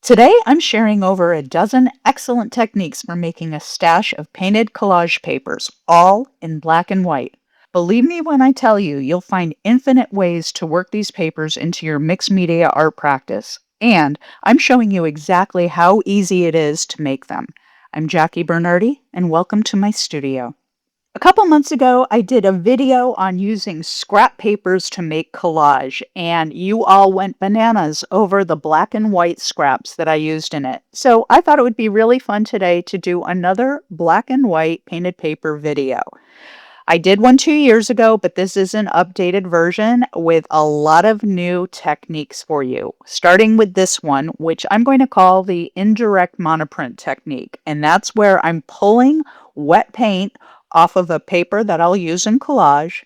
Today, I'm sharing over a dozen excellent techniques for making a stash of painted collage papers, all in black and white. Believe me when I tell you, you'll find infinite ways to work these papers into your mixed media art practice. And I'm showing you exactly how easy it is to make them. I'm Jackie Bernardi, and welcome to my studio. A couple months ago, I did a video on using scrap papers to make collage, and you all went bananas over the black and white scraps that I used in it. So I thought it would be really fun today to do another black and white painted paper video. I did one 2 years ago, but this is an updated version with a lot of new techniques for you, starting with this one, which I'm going to call the indirect monoprint technique. And that's where I'm pulling wet paint off of a paper that I'll use in collage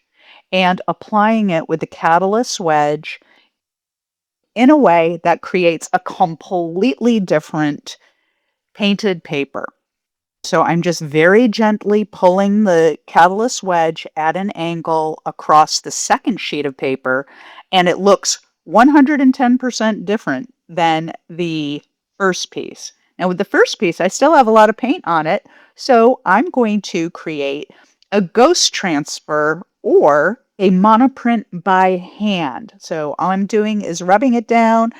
and applying it with the catalyst wedge in a way that creates a completely different painted paper. So I'm just very gently pulling the catalyst wedge at an angle across the second sheet of paper, and it looks 110% different than the first piece. Now with the first piece, I still have a lot of paint on it, so I'm going to create a ghost transfer or a monoprint by hand. So all I'm doing is rubbing it down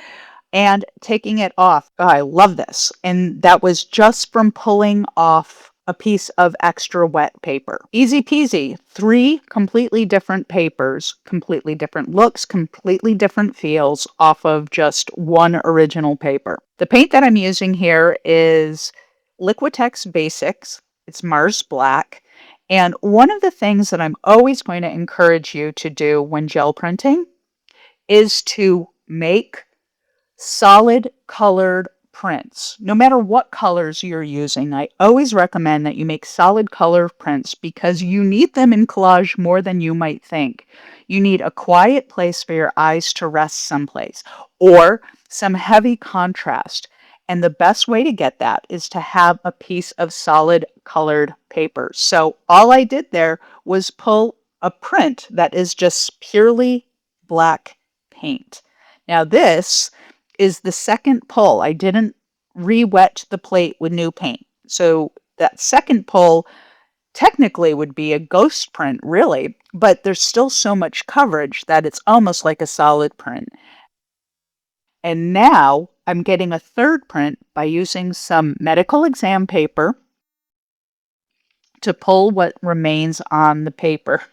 and taking it off. Oh, I love this. And that was just from pulling off a piece of extra wet paper. Easy peasy. 3 completely different papers, completely different looks, completely different feels off of just one original paper. The paint that I'm using here is Liquitex Basics. It's Mars Black. And one of the things that I'm always going to encourage you to do when gel printing is to make solid colored prints. No matter what colors you're using, I always recommend that you make solid color prints because you need them in collage more than you might think. You need a quiet place for your eyes to rest someplace or some heavy contrast. And the best way to get that is to have a piece of solid colored paper. So all I did there was pull a print that is just purely black paint. Now this is the second pull. I didn't re-wet the plate with new paint. So that second pull technically would be a ghost print, really, but there's still so much coverage that it's almost like a solid print. And now I'm getting a third print by using some medical exam paper to pull what remains on the paper.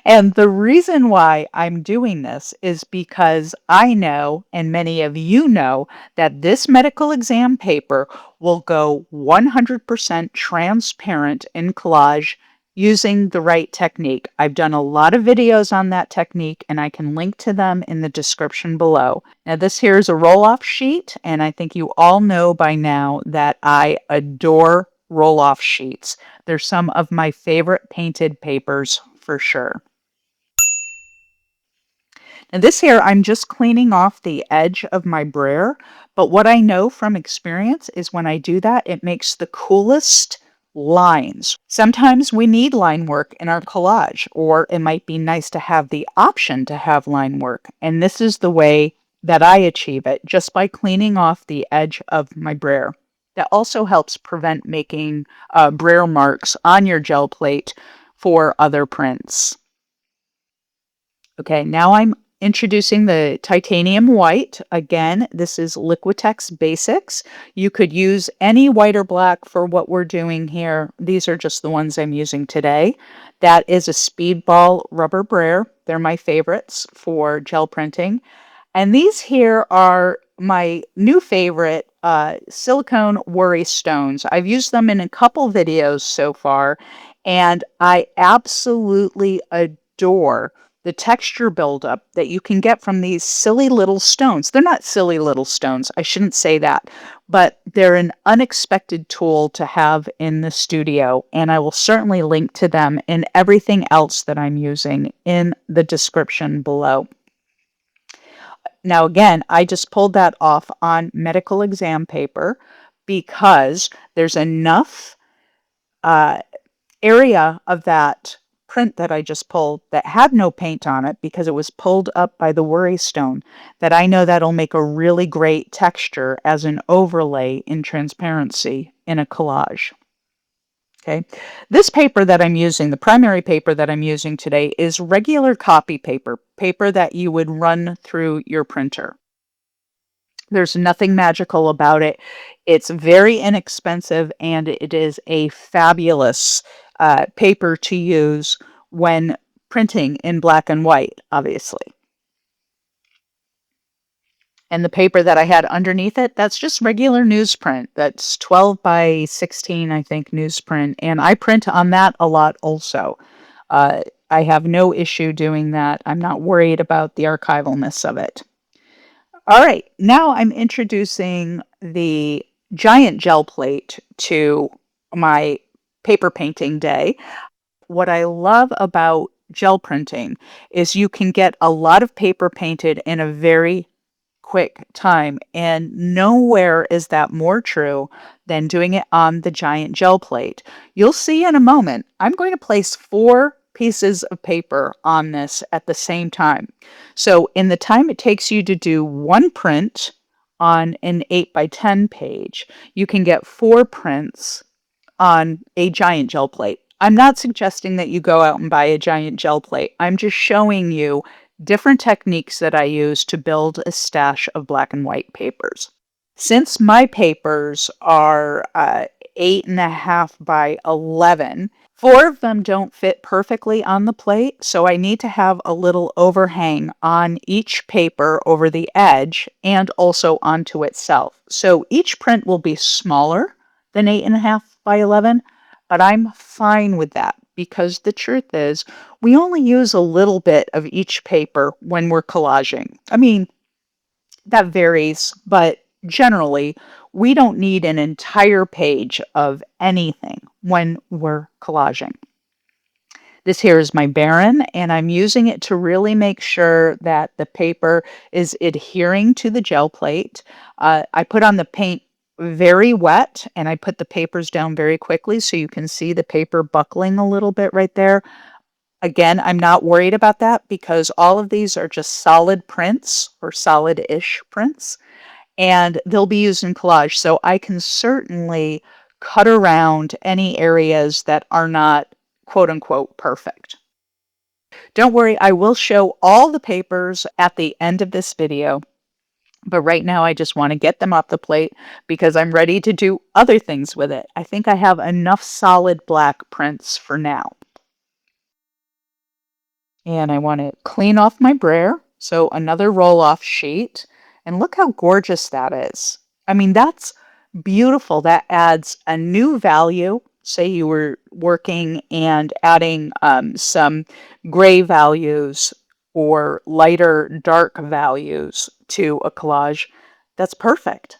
And the reason why I'm doing this is because I know, and many of you know, that this medical exam paper will go 100% transparent in collage using the right technique. I've done a lot of videos on that technique, and I can link to them in the description below. Now, this here is a roll-off sheet, and I think you all know by now that I adore roll-off sheets. They're some of my favorite painted papers for sure. Now this here, I'm just cleaning off the edge of my brayer, but what I know from experience is when I do that, it makes the coolest lines. Sometimes we need line work in our collage, or it might be nice to have the option to have line work. And this is the way that I achieve it, just by cleaning off the edge of my brayer. That also helps prevent making brayer marks on your gel plate for other prints. Okay, now I'm introducing the titanium white. Again, this is Liquitex Basics. You could use any white or black for what we're doing here. These are just the ones I'm using today. That is a speedball rubber brayer. They're my favorites for gel printing. And these here are my new favorite silicone worry stones. I've used them in a couple videos so far, and I absolutely adore the texture buildup that you can get from these silly little stones. They're not silly little stones, I shouldn't say that, but they're an unexpected tool to have in the studio, and I will certainly link to them in everything else that I'm using in the description below. Now again, I just pulled that off on medical exam paper because there's enough area of that print that I just pulled that had no paint on it because it was pulled up by the worry stone, that I know that'll make a really great texture as an overlay in transparency in a collage. Okay, this paper that I'm using, the primary paper that I'm using today, is regular copy paper, paper that you would run through your printer. There's nothing magical about it. It's very inexpensive, and it is a fabulous paper to use when printing in black and white, obviously. And the paper that I had underneath it, that's just regular newsprint. That's 12 by 16, I think, newsprint. And I print on that a lot also. I have no issue doing that. I'm not worried about the archivalness of it. All right, now I'm introducing the giant gel plate to my paper painting day. What I love about gel printing is you can get a lot of paper painted in a very quick time, and nowhere is that more true than doing it on the giant gel plate. You'll see in a moment, I'm going to place 4 pieces of paper on this at the same time. So in the time it takes you to do 1 print on an 8 by 10 page, you can get 4 prints on a giant gel plate. I'm not suggesting that you go out and buy a giant gel plate. I'm just showing you different techniques that I use to build a stash of black and white papers. Since my papers are 8.5 by 11, 4 of them don't fit perfectly on the plate, so I need to have a little overhang on each paper over the edge and also onto itself. So each print will be smaller than 8.5 by 11, but I'm fine with that because the truth is we only use a little bit of each paper when we're collaging. I mean, that varies, but generally we don't need an entire page of anything when we're collaging. This here is my Baron, and I'm using it to really make sure that the paper is adhering to the gel plate. I put on the paint very wet, and I put the papers down very quickly so you can see the paper buckling a little bit right there. Again, I'm not worried about that because all of these are just solid prints or solid-ish prints, and they'll be used in collage. So I can certainly cut around any areas that are not quote unquote perfect. Don't worry, I will show all the papers at the end of this video, but right now I just want to get them off the plate because I'm ready to do other things with it. I think I have enough solid black prints for now. And I want to clean off my brayer. So another roll-off sheet. And look how gorgeous that is. I mean, that's beautiful. That adds a new value. Say you were working and adding some gray values or lighter dark values to a collage. That's perfect.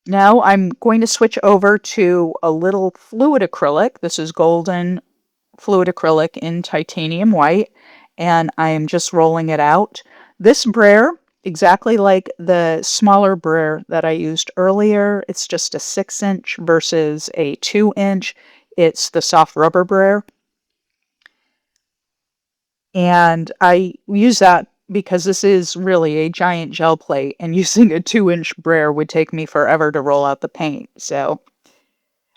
Now I'm going to switch over to a little fluid acrylic. This is golden fluid acrylic in titanium white, and I am just rolling it out. This brayer, exactly like the smaller brayer that I used earlier, it's just a 6-inch versus a 2-inch. It's the soft rubber brayer. And I use that because this is really a giant gel plate, and using a 2-inch brayer would take me forever to roll out the paint. So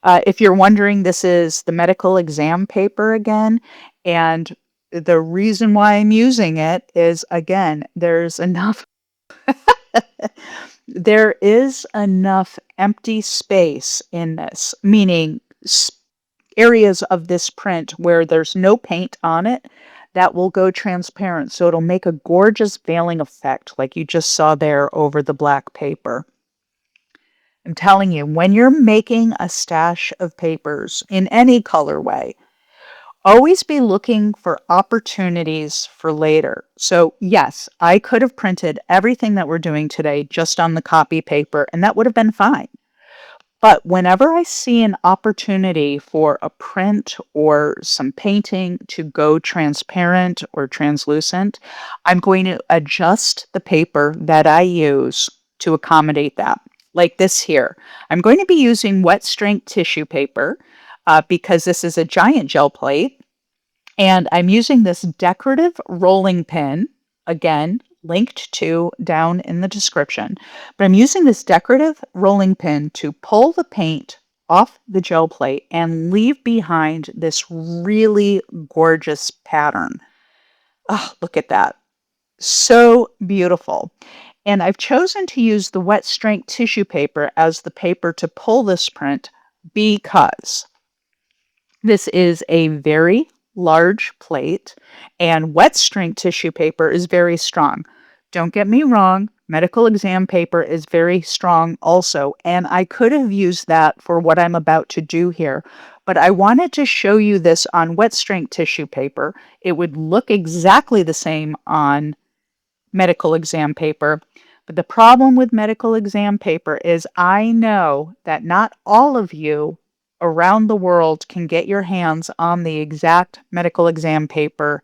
if you're wondering, this is the medical exam paper again, and the reason why I'm using it is, again, there's enough there is enough empty space in this, meaning areas of this print where there's no paint on it that will go transparent, so it'll make a gorgeous veiling effect like you just saw there over the black paper. I'm telling you, when you're making a stash of papers in any colorway, always be looking for opportunities for later. So yes, I could have printed everything that we're doing today just on the copy paper, and that would have been fine. But whenever I see an opportunity for a print or some painting to go transparent or translucent, I'm going to adjust the paper that I use to accommodate that. Like this here. I'm going to be using wet strength tissue paper. because this is a giant gel plate. And I'm using this decorative rolling pin, again, linked to down in the description. But I'm using this decorative rolling pin to pull the paint off the gel plate and leave behind this really gorgeous pattern. Oh, look at that. So beautiful. And I've chosen to use the wet strength tissue paper as the paper to pull this print because this is a very large plate and wet strength tissue paper is very strong. Don't get me wrong, medical exam paper is very strong also, and I could have used that for what I'm about to do here, but I wanted to show you this on wet strength tissue paper. It would look exactly the same on medical exam paper. But the problem with medical exam paper is I know that not all of you around the world can get your hands on the exact medical exam paper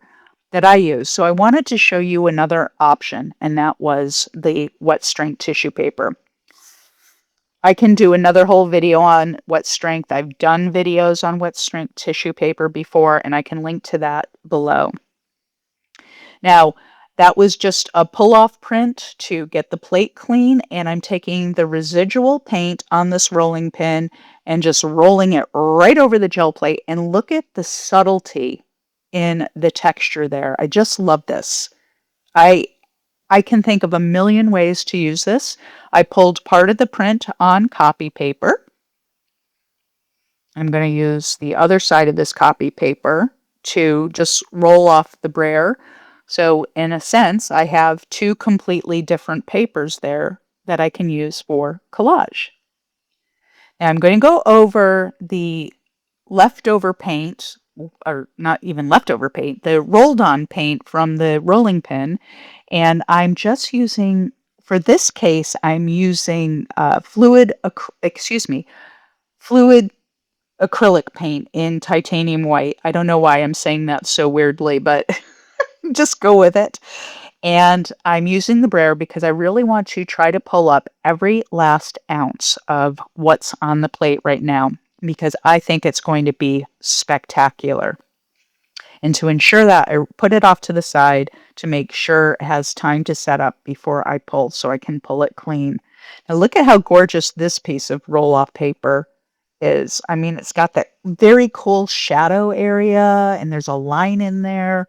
that I use. So I wanted to show you another option, and that was the wet strength tissue paper. I can do another whole video on wet strength. I've done videos on wet strength tissue paper before, and I can link to that below. Now, that was just a pull-off print to get the plate clean, and I'm taking the residual paint on this rolling pin and just rolling it right over the gel plate, and look at the subtlety in the texture there. I just love this. I can think of a million ways to use this. I pulled part of the print on copy paper. I'm going to use the other side of this copy paper to just roll off the brayer. So in a sense, I have two completely different papers there that I can use for collage. Now I'm going to go over the leftover paint, or not even leftover paint, the rolled on paint from the rolling pin. And I'm just using, for this case, I'm using fluid acrylic paint in titanium white. I don't know why I'm saying that so weirdly, but just go with it. And I'm using the brayer because I really want to try to pull up every last ounce of what's on the plate right now, because I think it's going to be spectacular. And to ensure that, I put it off to the side to make sure it has time to set up before I pull, so I can pull it clean. Now look at how gorgeous this piece of roll-off paper is. I mean, it's got that very cool shadow area, and there's a line in there.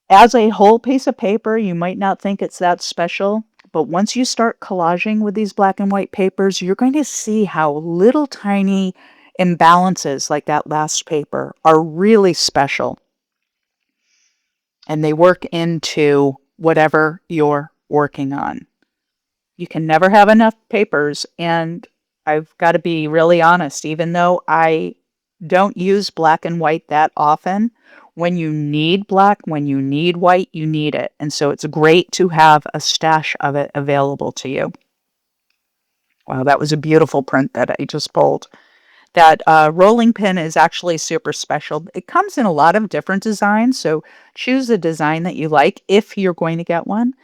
As a whole piece of paper, you might not think it's that special, but once you start collaging with these black and white papers, you're going to see how little tiny imbalances like that last paper are really special. And they work into whatever you're working on. You can never have enough papers, and I've got to be really honest, even though I don't use black and white that often, when you need black, when you need white, you need it. And so it's great to have a stash of it available to you. Wow, that was a beautiful print that I just pulled. That rolling pin is actually super special. It comes in a lot of different designs, so choose a design that you like if you're going to get one.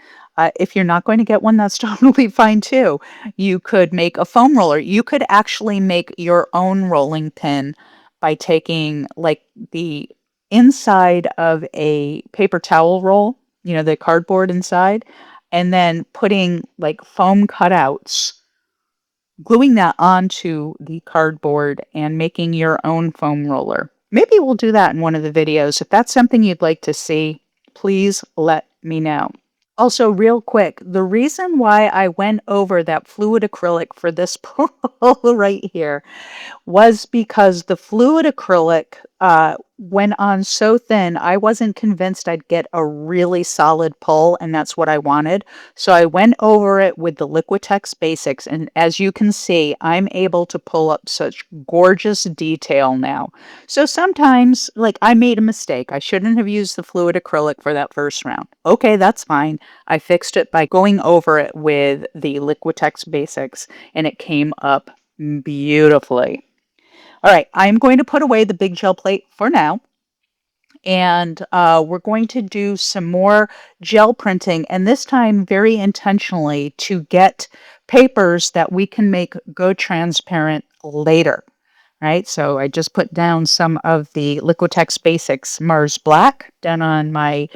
If you're not going to get one, that's totally fine too. You could make a foam roller. You could actually make your own rolling pin by taking like the inside of a paper towel roll, you know, the cardboard inside, and then putting like foam cutouts, gluing that onto the cardboard and making your own foam roller. Maybe we'll do that in one of the videos. If that's something you'd like to see, please let me know. Also, real quick, the reason why I went over that fluid acrylic for this pull right here was because the fluid acrylic went on so thin, I wasn't convinced I'd get a really solid pull, and that's what I wanted. So I went over it with the Liquitex Basics, and as you can see, I'm able to pull up such gorgeous detail now. So sometimes, like, I made a mistake. I shouldn't have used the fluid acrylic for that first round. Okay, that's fine. I fixed it by going over it with the Liquitex Basics, and it came up beautifully. All right, I'm going to put away the big gel plate for now, and we're going to do some more gel printing, and this time very intentionally to get papers that we can make go transparent later, right? So I just put down some of the Liquitex Basics Mars Black down on my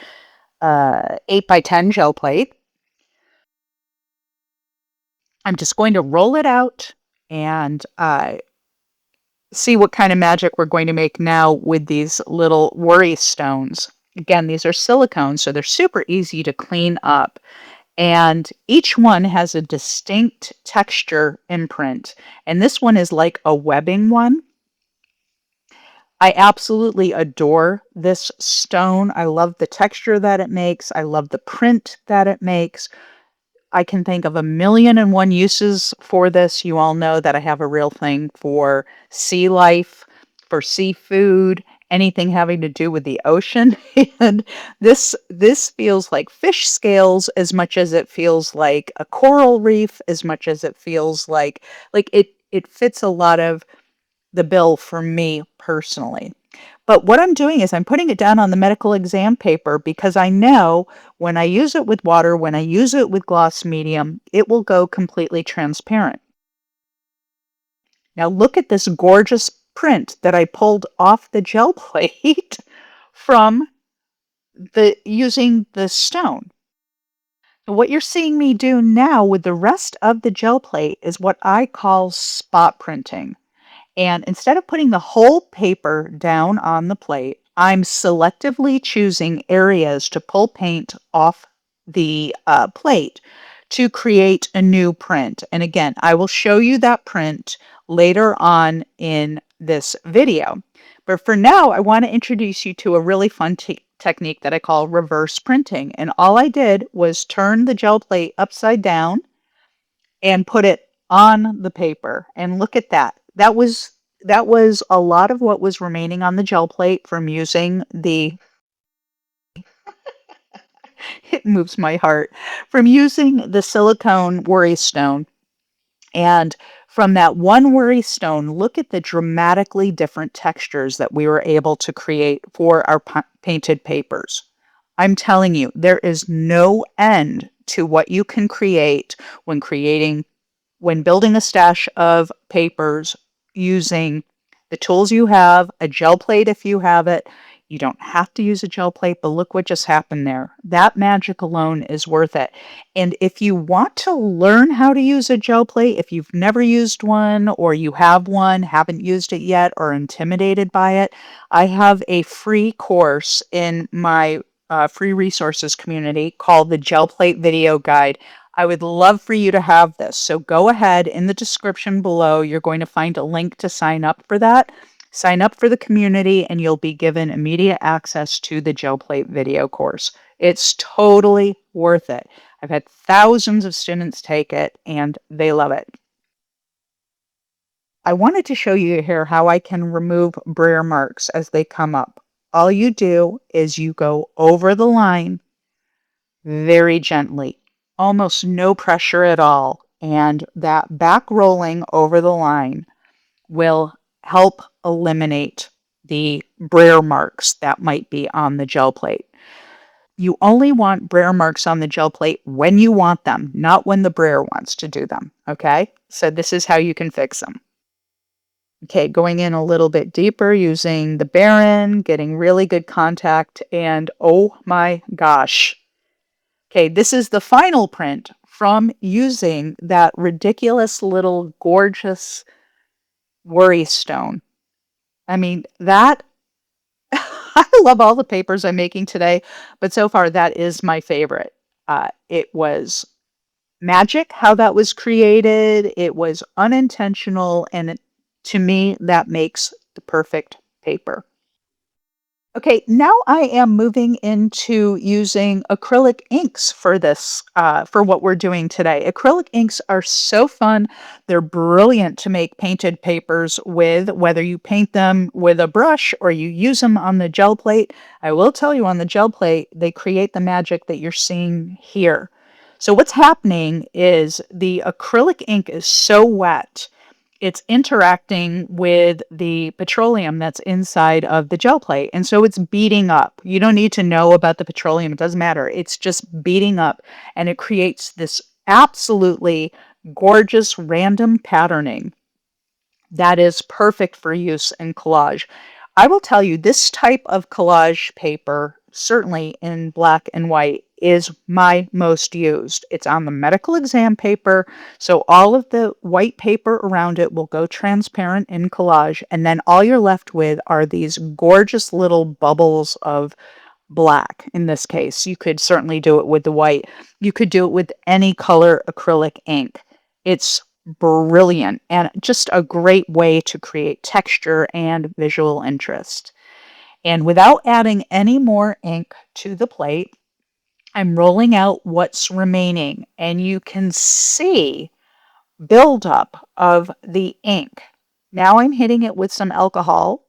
8x10 gel plate. I'm just going to roll it out and see what kind of magic we're going to make now with these little worry stones. Again, these are silicone, so they're super easy to clean up. And each one has a distinct texture imprint. And this one is like a webbing one. I absolutely adore this stone. I love the texture that it makes. I love the print that it makes. I can think of a million and one uses for this. You all know that I have a real thing for sea life, for seafood, anything having to do with the ocean. And this feels like fish scales as much as it feels like a coral reef, as much as it feels like it fits a lot of the bill for me personally. But what I'm doing is I'm putting it down on the medical exam paper because I know when I use it with water, when I use it with gloss medium, it will go completely transparent. Now look at this gorgeous print that I pulled off the gel plate from using the stone. So what you're seeing me do now with the rest of the gel plate is what I call spot printing. And instead of putting the whole paper down on the plate, I'm selectively choosing areas to pull paint off the plate to create a new print. And again, I will show you that print later on in this video. But for now, I want to introduce you to a really fun technique that I call reverse printing. And all I did was turn the gel plate upside down and put it on the paper. And look at that. That was a lot of what was remaining on the gel plate from using the it moves my heart from using the silicone worry stone. And from that one worry stone, look at the dramatically different textures that we were able to create for our painted papers. I'm telling you, there is no end to what you can create when building a stash of papers using the tools you have, a gel plate if you have it. You don't have to use a gel plate, but look what just happened there. That magic alone is worth it. And if you want to learn how to use a gel plate, if you've never used one or you have one, haven't used it yet, or intimidated by it, I have a free course in my free resources community called the Gel Plate Video Guide. I would love for you to have this. So go ahead in the description below. You're going to find a link to sign up for that. Sign up for the community and you'll be given immediate access to the gel plate video course. It's totally worth it. I've had thousands of students take it and they love it. I wanted to show you here how I can remove Brayer marks as they come up. All you do is you go over the line very gently, almost no pressure at all. And that back rolling over the line will help eliminate the Brayer marks that might be on the gel plate. You only want Brayer marks on the gel plate when you want them, not when the Brayer wants to do them, okay? So this is how you can fix them. Okay, going in a little bit deeper using the Baron, getting really good contact, and oh my gosh. Okay, this is the final print from using that ridiculous little gorgeous worry stone. I mean, that I love all the papers I'm making today, but so far that is my favorite. It was magic how that was created. It was unintentional, and to me, that makes the perfect paper. Okay, now I am moving into using acrylic inks for this, for what we're doing today. Acrylic inks are so fun. They're brilliant to make painted papers with, whether you paint them with a brush or you use them on the gel plate. I will tell you on the gel plate, they create the magic that you're seeing here. So what's happening is the acrylic ink is so wet it's interacting with the petroleum that's inside of the gel plate. And so it's beating up. You don't need to know about the petroleum. It doesn't matter. It's just beating up. And it creates this absolutely gorgeous random patterning that is perfect for use in collage. I will tell you, this type of collage paper, certainly in black and white, is my most used. It's on the medical exam paper, so all of the white paper around it will go transparent in collage, and then all you're left with are these gorgeous little bubbles of black. In this case, you could certainly do it with the white. You could do it with any color acrylic ink. It's brilliant and just a great way to create texture and visual interest. And without adding any more ink to the plate, I'm rolling out what's remaining, and you can see buildup of the ink. Now I'm hitting it with some alcohol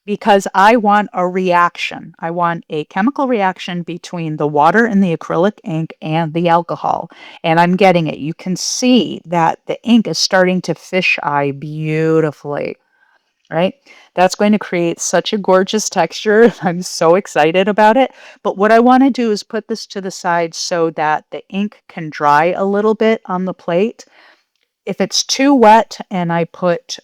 because I want a reaction. I want a chemical reaction between the water and the acrylic ink and the alcohol. And I'm getting it. You can see that the ink is starting to fisheye beautifully, right? That's going to create such a gorgeous texture. I'm so excited about it. But what I want to do is put this to the side so that the ink can dry a little bit on the plate. If it's too wet and I put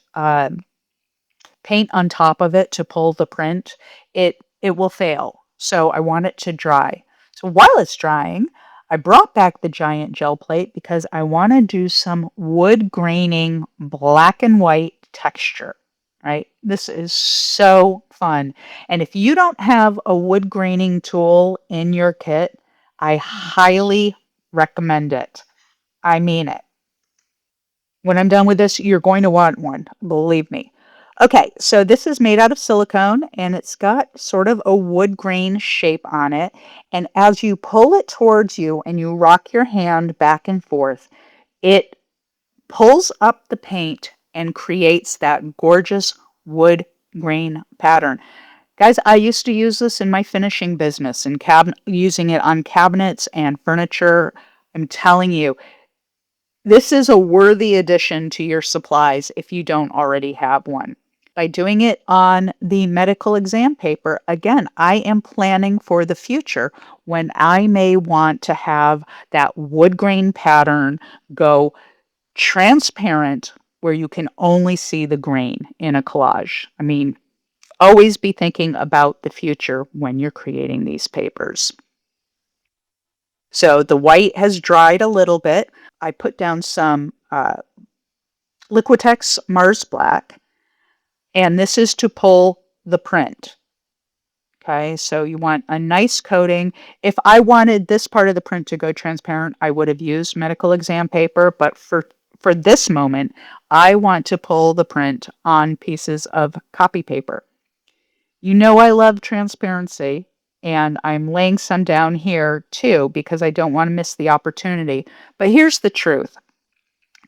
paint on top of it to pull the print, it will fail. So I want it to dry. So while it's drying, I brought back the giant gel plate because I want to do some wood graining black and white texture, right? This is so fun. And if you don't have a wood graining tool in your kit, I highly recommend it. I mean it. When I'm done with this, you're going to want one, believe me. Okay, so this is made out of silicone and it's got sort of a wood grain shape on it. And as you pull it towards you and you rock your hand back and forth, it pulls up the paint and creates that gorgeous wood grain pattern. Guys, I used to use this in my finishing business and using it on cabinets and furniture. I'm telling you, this is a worthy addition to your supplies if you don't already have one. By doing it on the medical exam paper, again, I am planning for the future when I may want to have that wood grain pattern go transparent where you can only see the grain in a collage. I mean, always be thinking about the future when you're creating these papers. So the white has dried a little bit. I put down some Liquitex Mars Black, and this is to pull the print. Okay, so you want a nice coating. If I wanted this part of the print to go transparent, I would have used medical exam paper, but for this moment, I want to pull the print on pieces of copy paper. You know I love transparency, and I'm laying some down here too because I don't want to miss the opportunity. But here's the truth.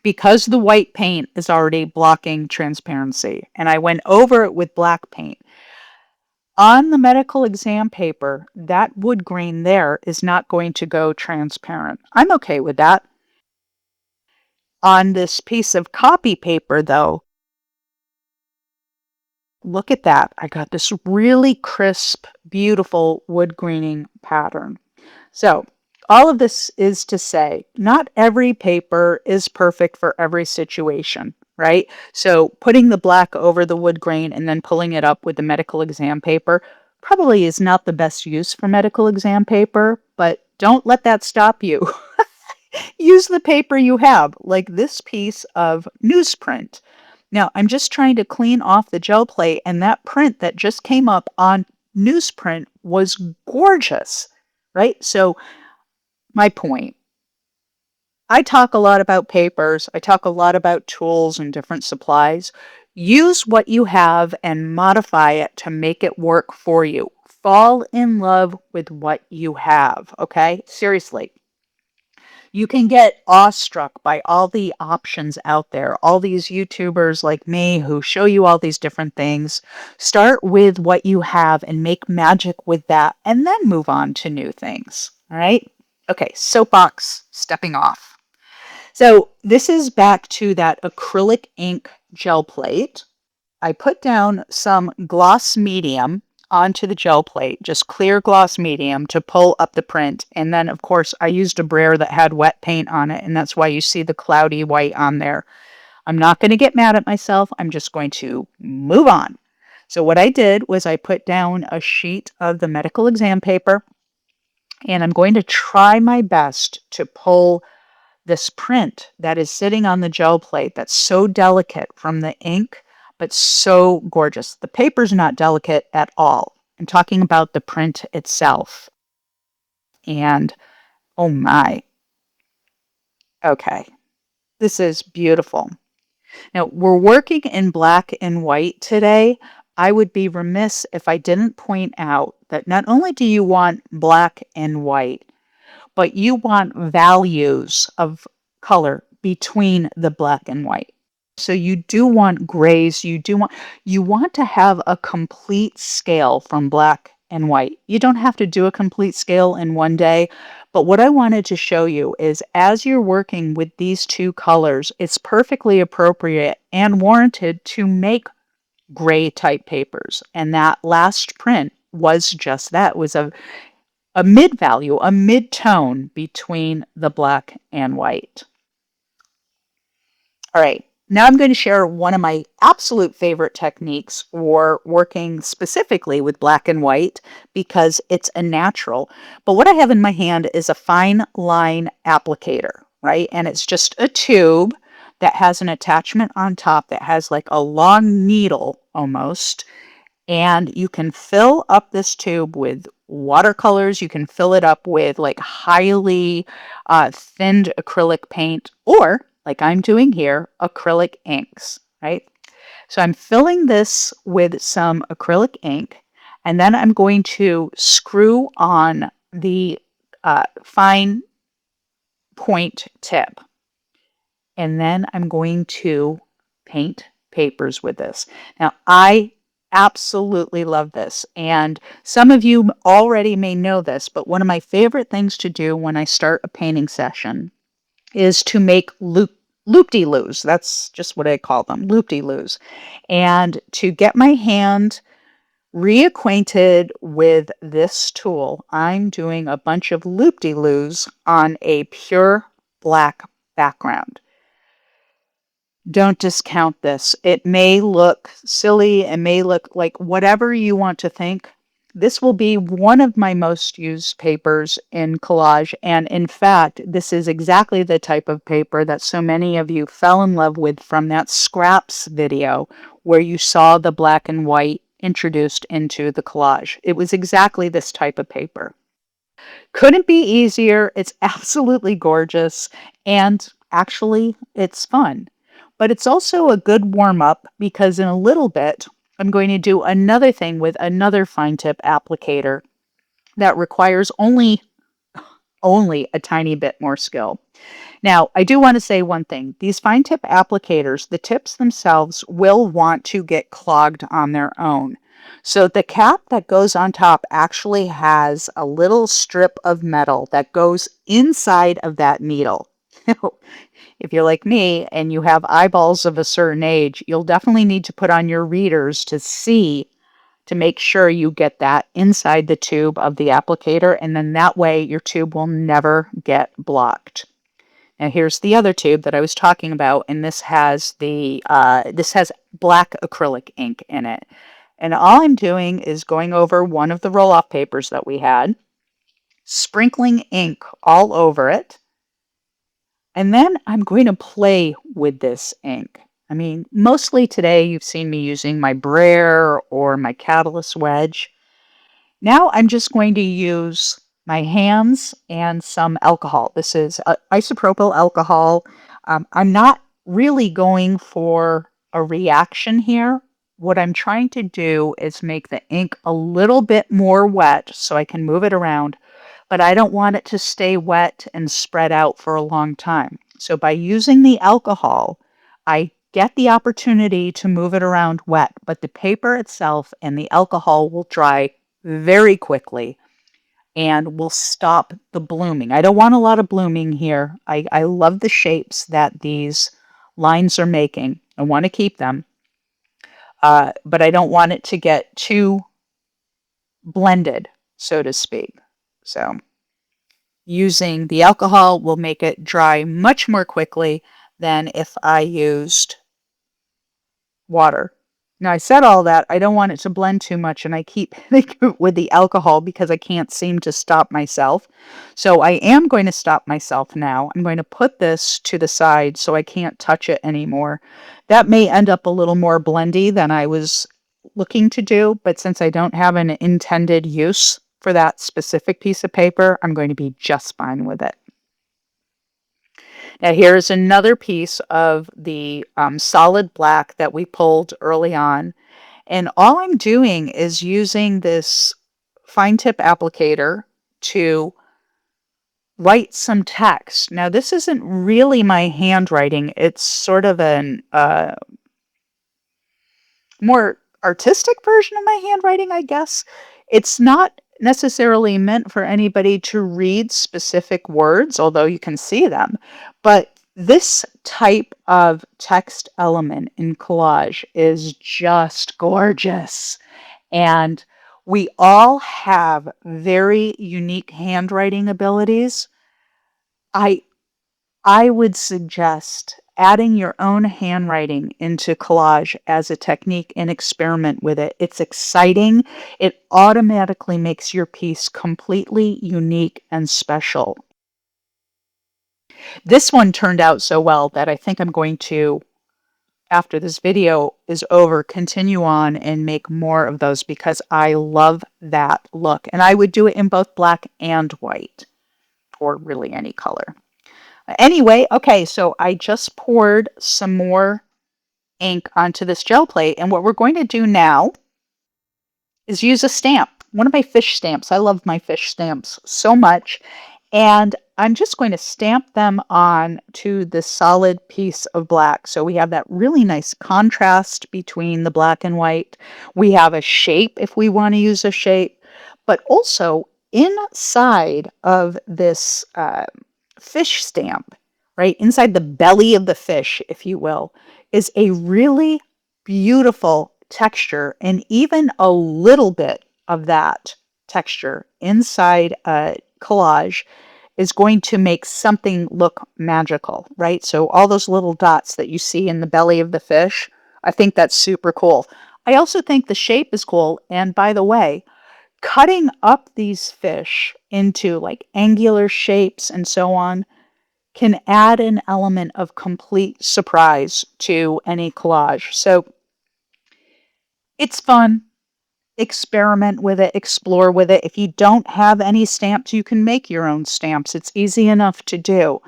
Because the white paint is already blocking transparency, and I went over it with black paint, on the medical exam paper, that wood grain there is not going to go transparent. I'm okay with that. On this piece of copy paper, though, look at that. I got this really crisp, beautiful wood graining pattern. So, all of this is to say, not every paper is perfect for every situation, right? So putting the black over the wood grain and then pulling it up with the medical exam paper probably is not the best use for medical exam paper, but don't let that stop you. Use the paper you have, like this piece of newsprint. Now, I'm just trying to clean off the gel plate, and that print that just came up on newsprint was gorgeous, right? So my point. I talk a lot about papers. I talk a lot about tools and different supplies. Use what you have and modify it to make it work for you. Fall in love with what you have, okay? Seriously. You can get awestruck by all the options out there, all these YouTubers like me who show you all these different things. Start with what you have and make magic with that, and then move on to new things, all right? Okay, soapbox, stepping off. So this is back to that acrylic ink gel plate. I put down some gloss medium onto the gel plate, just clear gloss medium to pull up the print. And then, of course, I used a brayer that had wet paint on it, and that's why you see the cloudy white on there. I'm not going to get mad at myself. I'm just going to move on. So what I did was I put down a sheet of the medical exam paper, and I'm going to try my best to pull this print that is sitting on the gel plate that's so delicate from the ink, but so gorgeous. The paper's not delicate at all. I'm talking about the print itself. And oh my, okay, this is beautiful. Now, we're working in black and white today. I would be remiss if I didn't point out that not only do you want black and white, but you want values of color between the black and white. So you do want grays, you want to have a complete scale from black and white. You don't have to do a complete scale in one day, but what I wanted to show you is as you're working with these two colors, it's perfectly appropriate and warranted to make gray type papers. And that last print was just that, was a mid value, a mid tone between the black and white. All right, now I'm going to share one of my absolute favorite techniques for working specifically with black and white because it's a natural. But what I have in my hand is a fine line applicator, right? And it's just a tube that has an attachment on top that has like a long needle almost. And you can fill up this tube with watercolors. You can fill it up with like highly thinned acrylic paint, or like I'm doing here, acrylic inks, right? So I'm filling this with some acrylic ink, and then I'm going to screw on the fine point tip. And then I'm going to paint papers with this. Now, I absolutely love this. And some of you already may know this, but one of my favorite things to do when I start a painting session is to make loop-de-loos. That's just what I call them, loop-de-loos. And to get my hand reacquainted with this tool, I'm doing a bunch of loop-de-loos on a pure black background. Don't discount this. It may look silly, it may look like whatever you want to think. This will be one of my most used papers in collage, and in fact, this is exactly the type of paper that so many of you fell in love with from that scraps video where you saw the black and white introduced into the collage. It was exactly this type of paper. Couldn't be easier. It's absolutely gorgeous, and actually, it's fun. But it's also a good warm-up because in a little bit, I'm going to do another thing with another fine tip applicator that requires only a tiny bit more skill. Now, I do want to say one thing. These fine tip applicators, the tips themselves will want to get clogged on their own. So the cap that goes on top actually has a little strip of metal that goes inside of that needle. If you're like me and you have eyeballs of a certain age, you'll definitely need to put on your readers to see, to make sure you get that inside the tube of the applicator, and then that way your tube will never get blocked. Now here's the other tube that I was talking about, and this has black acrylic ink in it. And all I'm doing is going over one of the roll-off papers that we had, sprinkling ink all over it, and then I'm going to play with this ink. I mean, mostly today you've seen me using my Brayer or my Catalyst wedge. Now I'm just going to use my hands and some alcohol. This is isopropyl alcohol. I'm not really going for a reaction here. What I'm trying to do is make the ink a little bit more wet so I can move it around, but I don't want it to stay wet and spread out for a long time. So by using the alcohol, I get the opportunity to move it around wet, but the paper itself and the alcohol will dry very quickly and will stop the blooming. I don't want a lot of blooming here. I love the shapes that these lines are making. I want to keep them, but I don't want it to get too blended, so to speak. So using the alcohol will make it dry much more quickly than if I used water. Now, I said all that. I don't want it to blend too much, and I keep hitting it with the alcohol because I can't seem to stop myself. So I am going to stop myself now. I'm going to put this to the side so I can't touch it anymore. That may end up a little more blendy than I was looking to do, but since I don't have an intended use for that specific piece of paper, I'm going to be just fine with it. Now here's another piece of the solid black that we pulled early on. And all I'm doing is using this fine tip applicator to write some text. Now this isn't really my handwriting. It's sort of an more artistic version of my handwriting, I guess. It's not necessarily meant for anybody to read specific words, although you can see them. But this type of text element in collage is just gorgeous. And we all have very unique handwriting abilities. I I would suggest adding your own handwriting into collage as a technique and experiment with it. It's exciting. It automatically makes your piece completely unique and special. This one turned out so well that I think I'm going to, after this video is over, continue on and make more of those because I love that look. And I would do it in both black and white, or really any color. Anyway, okay, so I just poured some more ink onto this gel plate, and what we're going to do now is use a stamp, one of my fish stamps. I love my fish stamps so much, and I'm just going to stamp them on to this solid piece of black. So we have that really nice contrast between the black and white. We have a shape if we want to use a shape, but also inside of this fish stamp, right, inside the belly of the fish, if you will, is a really beautiful texture, and even a little bit of that texture inside a collage is going to make something look magical, right? So all those little dots that you see in the belly of the fish, I think that's super cool. I also think the shape is cool, and by the way, cutting up these fish into like angular shapes and so on can add an element of complete surprise to any collage. So it's fun. Experiment with it, explore with it. If you don't have any stamps, you can make your own stamps. It's easy enough to do.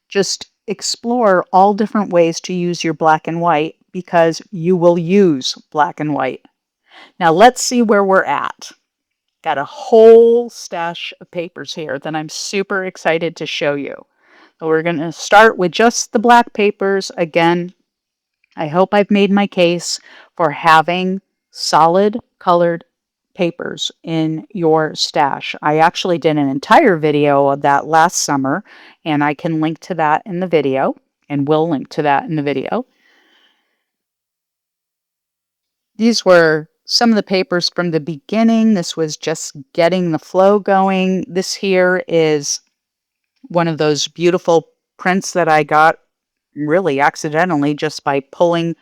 Just explore all different ways to use your black and white because you will use black and white. Now let's see where we're at. Got a whole stash of papers here that I'm super excited to show you. So we're going to start with just the black papers. Again, I hope I've made my case for having solid colored papers in your stash. I actually did an entire video of that last summer, and I can link to that in the video, and will link to that in the video. These were some of the papers from the beginning. This was just getting the flow going. This here is one of those beautiful prints that I got really accidentally just by pulling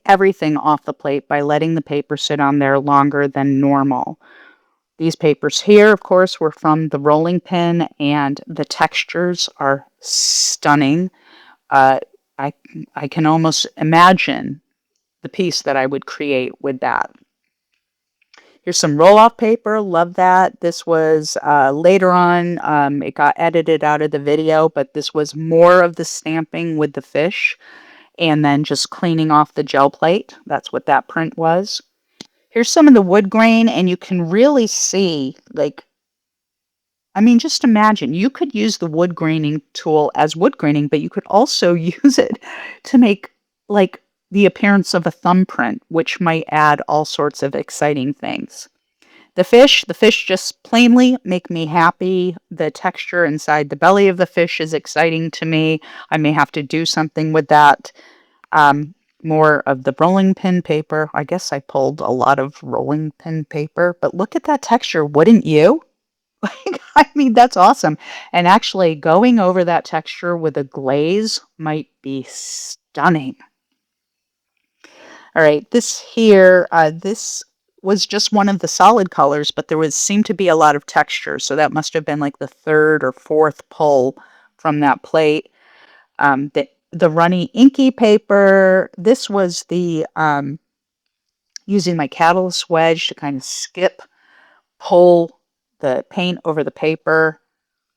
everything off the plate by letting the paper sit on there longer than normal. These papers here, of course, were from the rolling pin, and the textures are stunning. I can almost imagine the piece that I would create with that. Here's some roll-off paper. Love that. This was later on. It got edited out of the video, but this was more of the stamping with the fish and then just cleaning off the gel plate. That's what that print was. Here's some of the wood grain, and you can really see, like, I mean, just imagine, you could use the wood graining tool as wood graining, but you could also use it to make, like, the appearance of a thumbprint, which might add all sorts of exciting things. The fish just plainly make me happy. The texture inside the belly of the fish is exciting to me. I may have to do something with that. More of the rolling pin paper. I guess I pulled a lot of rolling pin paper, but look at that texture, wouldn't you? Like, I mean, that's awesome. And actually, going over that texture with a glaze might be stunning. All right, this here, this was just one of the solid colors, but there seemed to be a lot of texture, so that must have been like the third or fourth pull from that plate. The runny inky paper, this was the using my catalyst wedge to kind of pull the paint over the paper.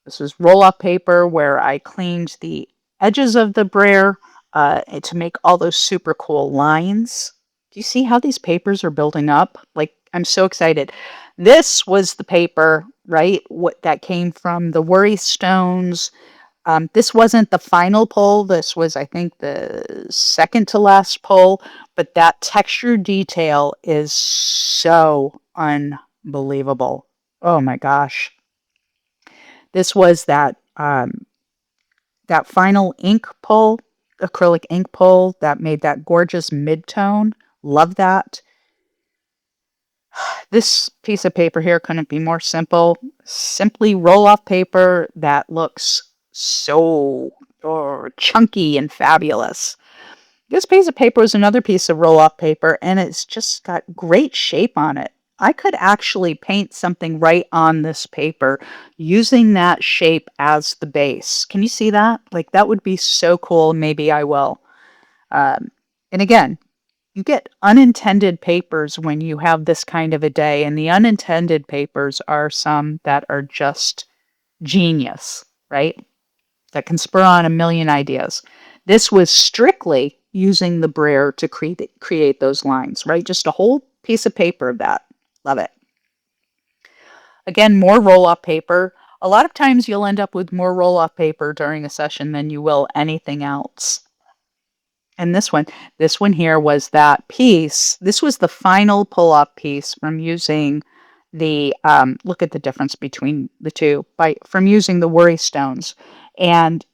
This was roll-off paper where I cleaned the edges of the brayer to make all those super cool lines. Do you see how these papers are building up? Like, I'm so excited. This was the paper, right? What that came from the worry stones. This wasn't the final pull. This was, I think, the second to last pull. But that texture detail is so unbelievable. Oh my gosh. This was that final ink pull, acrylic ink pull that made that gorgeous mid-tone. Love that. This piece of paper here couldn't be more simple. Simply roll-off paper that looks so chunky and fabulous. This piece of paper is another piece of roll-off paper, and it's just got great shape on it. I could actually paint something right on this paper using that shape as the base. Can you see that? Like, that would be so cool. Maybe I will. And again, you get unintended papers when you have this kind of a day, and the unintended papers are some that are just genius, right? That can spur on a million ideas. This was strictly using the brayer to create those lines, right? Just a whole piece of paper of that. Love it. Again, more roll-off paper. A lot of times you'll end up with more roll-off paper during a session than you will anything else. And this one here was that piece. This was the final pull-off piece from using the, look at the difference between the two, from using the worry stones. And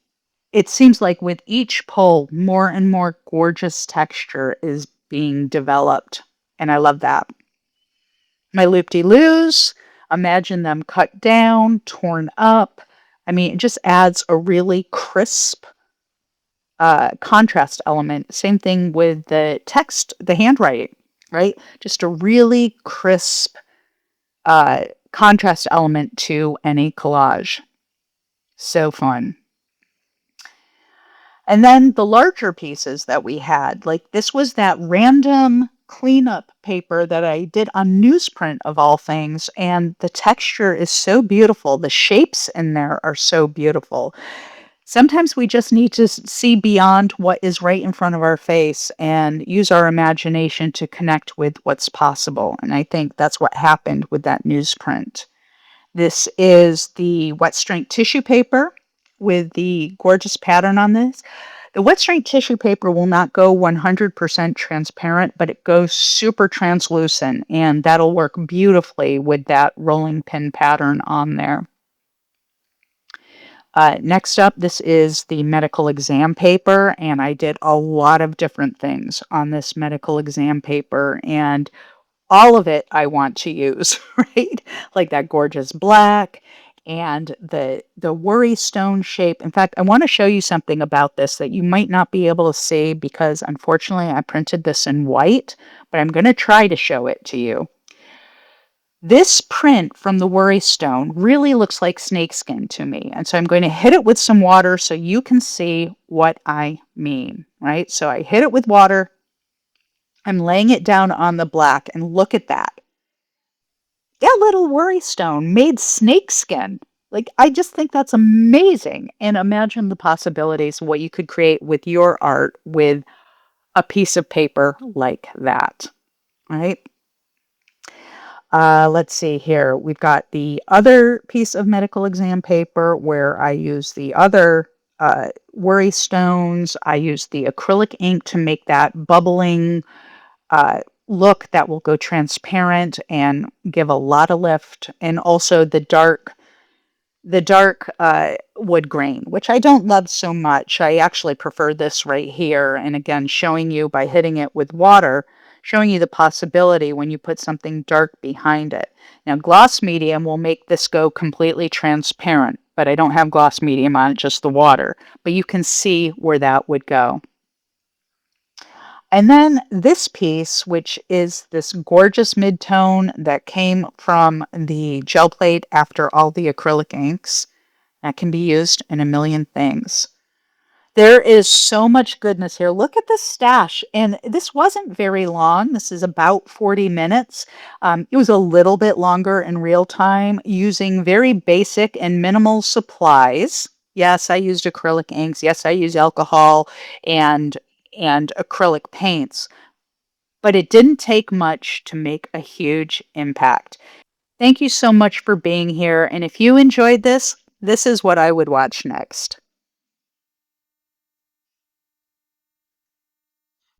it seems like with each pull, more and more gorgeous texture is being developed. And I love that. My loop-de-loos, imagine them cut down, torn up. I mean, it just adds a really crisp contrast element. Same thing with the text, the handwriting, right? Just a really crisp contrast element to any collage. So fun. And then the larger pieces that we had, like this was that random cleanup paper that I did on newsprint of all things, and the texture is so beautiful. The shapes in there are so beautiful. Sometimes we just need to see beyond what is right in front of our face and use our imagination to connect with what's possible. And I think that's what happened with that newsprint. This is the wet strength tissue paper with the gorgeous pattern on this. The wet strength tissue paper will not go 100% transparent, but it goes super translucent, and that'll work beautifully with that rolling pin pattern on there. Next up, this is the medical exam paper, and I did a lot of different things on this medical exam paper, and all of it I want to use, right? Like that gorgeous black and the worry stone shape. In fact, I want to show you something about this that you might not be able to see because unfortunately I printed this in white, but I'm going to try to show it to you. This print from the worry stone really looks like snakeskin to me. And so I'm going to hit it with some water so you can see what I mean, right? So I hit it with water. I'm laying it down on the black, and look at that. That little worry stone made snakeskin. Like, I just think that's amazing. And imagine the possibilities of what you could create with your art with a piece of paper like that, right? Let's see here. We've got the other piece of medical exam paper where I use the other worry stones. I use the acrylic ink to make that bubbling look that will go transparent and give a lot of lift. And also the dark wood grain, which I don't love so much. I actually prefer this right here. And again, showing you by hitting it with water, showing you the possibility when you put something dark behind it. Now, gloss medium will make this go completely transparent, but I don't have gloss medium on it, just the water. But you can see where that would go. And then this piece, which is this gorgeous mid-tone that came from the gel plate after all the acrylic inks, that can be used in a million things. There is so much goodness here. Look at this stash. And this wasn't very long. This is about 40 minutes. It was a little bit longer in real time using very basic and minimal supplies. Yes, I used acrylic inks. Yes, I use alcohol and acrylic paints. But it didn't take much to make a huge impact. Thank you so much for being here. And if you enjoyed this, this is what I would watch next.